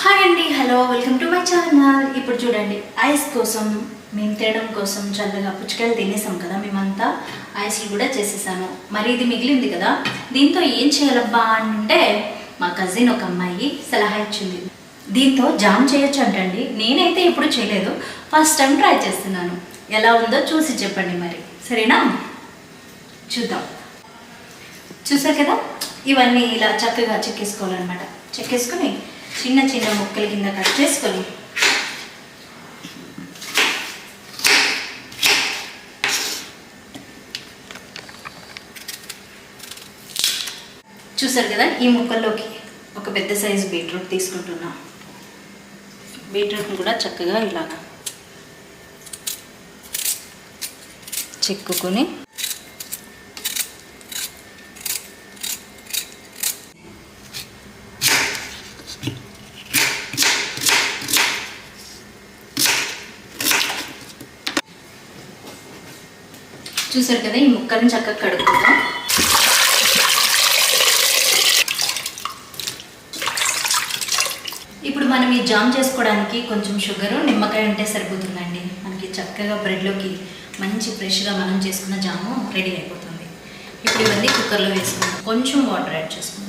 Hi అండి, hello, welcome to my channel. ఇప్పుడు చూడండి, ఐస్ కోసం మేము తినడం కోసం చల్లగా పుచ్చకాయలు తినేసాం కదా, మేమంతా ఐస్లు కూడా చేసేసాను. మరి ఇది మిగిలింది కదా, దీంతో ఏం చేయాలబ్బా అంటే మా కజిన్ ఒక అమ్మాయి సలహా ఇచ్చింది. దీంతో జామ్ చేయొచ్చు అంటండి. నేనైతే ఎప్పుడు చేయలేదు, ఫస్ట్ టైం ట్రై చేస్తున్నాను. ఎలా ఉందో చూసి చెప్పండి మరి, సరేనా? చూద్దాం. చూసారు కదా, ఇవన్నీ ఇలా చక్కగా చెక్కేసుకోవాలన్నమాట. చెక్కేసుకొని చిన్న చిన్న ముక్కల కింద కట్ చేసుకొని చూసారు కదా, ఈ ముక్కల్లోకి ఒక పెద్ద సైజు బీట్రూట్ తీసుకుంటున్నా. బీట్రూట్ని కూడా చక్కగా ఇలాగా చెక్కుకొని చూసారు కదా, ఈ ముక్కలను చక్కగా కడుక్కుందాం. ఇప్పుడు మనం ఈ జామ్ చేసుకోవడానికి కొంచెం షుగరు, నిమ్మకాయ ఉంటే సరిపోతుందండి. మనకి చక్కగా బ్రెడ్లోకి మంచి ఫ్రెష్గా మనం చేసుకున్న జాము రెడీ అయిపోతుంది. ఇప్పుడు ఇవన్నీ కుక్కర్లో వేసుకుందాం. కొంచెం వాటర్ యాడ్ చేసుకుందాం.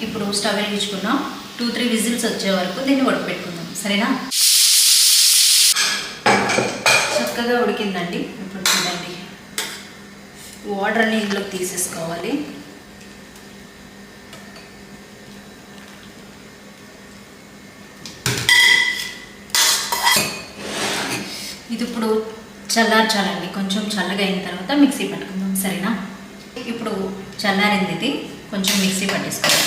ఇప్పుడు స్టవ్ వెలిగించుకున్నాం. 2-3 విజిల్స్ వచ్చే వరకు దీన్ని ఉడకపెట్టుకుందాం, సరేనా? చక్కగా ఉడికిందండి. ఇప్పుడు చూడండి, వాటర్ అన్ని ఇందులోకి తీసేసుకోవాలి. ఇది ఇప్పుడు చల్లార్చాలండి. కొంచెం చల్లగా అయిన తర్వాత మిక్సీ పట్టుకుందాం, సరేనా? ఇప్పుడు చల్లారింది, ఇది కొంచెం మిక్సీ పట్టేసుకోవాలి.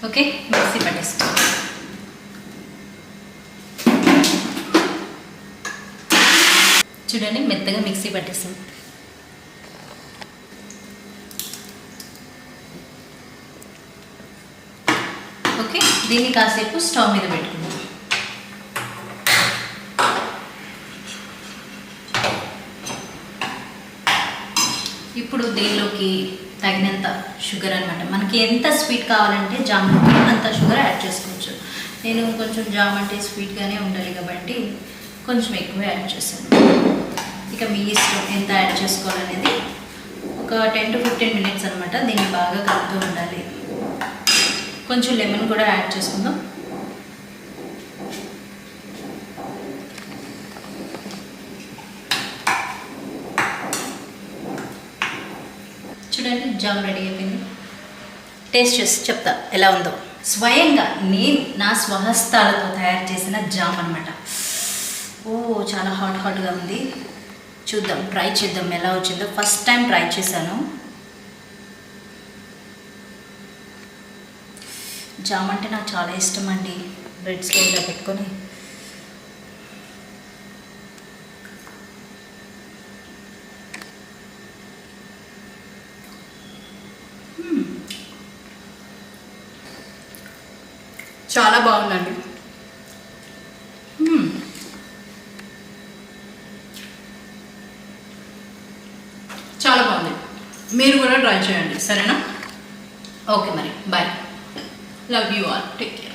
ఓకే, మిక్సీ పట్టేసుకోవాలి. చూడండి, మెత్తగా మిక్సీ పట్టేస్తాం. ఓకే, దీన్ని కాసేపు స్టవ్ మీద పెట్టుకుందాం. ఇప్పుడు దీనిలోకి తగినంత షుగర్ అనమాట. మనకి ఎంత స్వీట్ కావాలంటే జామ్కి అంత షుగర్ యాడ్ చేసుకోవచ్చు. నేను కొంచెం జామ్ అంటే స్వీట్గానే ఉండాలి కాబట్టి కొంచెం ఎక్కువ యాడ్ చేశాను. ఇక మీ ఇష్టం ఎంత యాడ్ చేసుకోవాలనేది. ఒక 10-15 మినిట్స్ అనమాట దీన్ని బాగా కలుపుతూ ఉండాలి. కొంచెం లెమన్ కూడా యాడ్ చేసుకుందాం. చూడండి, జామ్ రెడీ అయిపోయింది. టేస్ట్ చేసి చెప్తా ఎలా ఉందో. స్వయంగా నేను నా స్వహస్తాలతో తయారు చేసిన జామ్ అనమాట. ఓ, చాలా హాట్గా ఉంది. చూద్దాం, ట్రై చేద్దాం ఎలా వచ్చిందో. ఫస్ట్ టైం ట్రై చేశాను. జామ్ అంటే నాకు చాలా ఇష్టం అండి. బ్రెడ్ స్టైల్లో పెట్టుకొని చాలా బాగుందండి. చాలా బాగుంది. మీరు కూడా ట్రై చేయండి, సరేనా? ఓకే మరి, bye. Love you all. Take care.